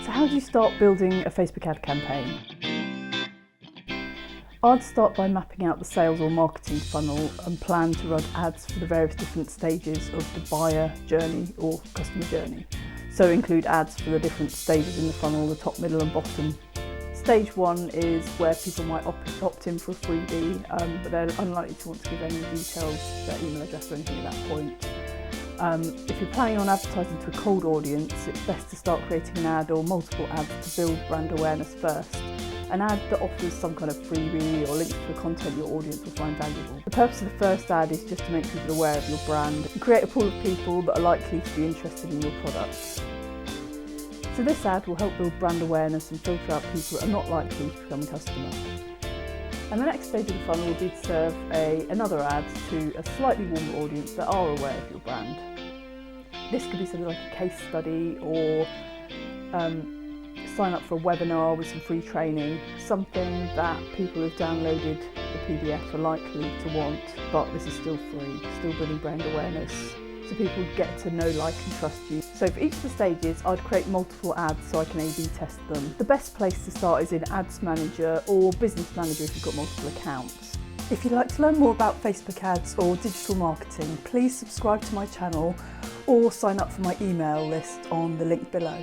So how do you start building a Facebook ad campaign? I'd start by mapping out the sales or marketing funnel and plan to run ads for the various different stages of the buyer journey or customer journey. So include ads for the different stages in the funnel, the top, middle and bottom. Stage 1 is where people might opt in for a freebie, but they're unlikely to want to give any details, their email address or anything at that point. If you're planning on advertising to a cold audience, it's best to start creating an ad or multiple ads to build brand awareness first. An ad that offers some kind of freebie or links to the content your audience will find valuable. The purpose of the first ad is just to make people aware of your brand and create a pool of people that are likely to be interested in your products. So this ad will help build brand awareness and filter out people that are not likely to become a customer. And the next stage of the funnel will be to serve another ad to a slightly warmer audience that are aware of your brand. This could be something like a case study or sign up for a webinar with some free training, something that people who've downloaded the PDF are likely to want, but this is still free, still building brand awareness, so people get to know, like and trust you. So for each of the stages, I'd create multiple ads so I can A/B test them. The best place to start is in Ads Manager or Business Manager if you've got multiple accounts. If you'd like to learn more about Facebook ads or digital marketing, please subscribe to my channel or sign up for my email list on the link below.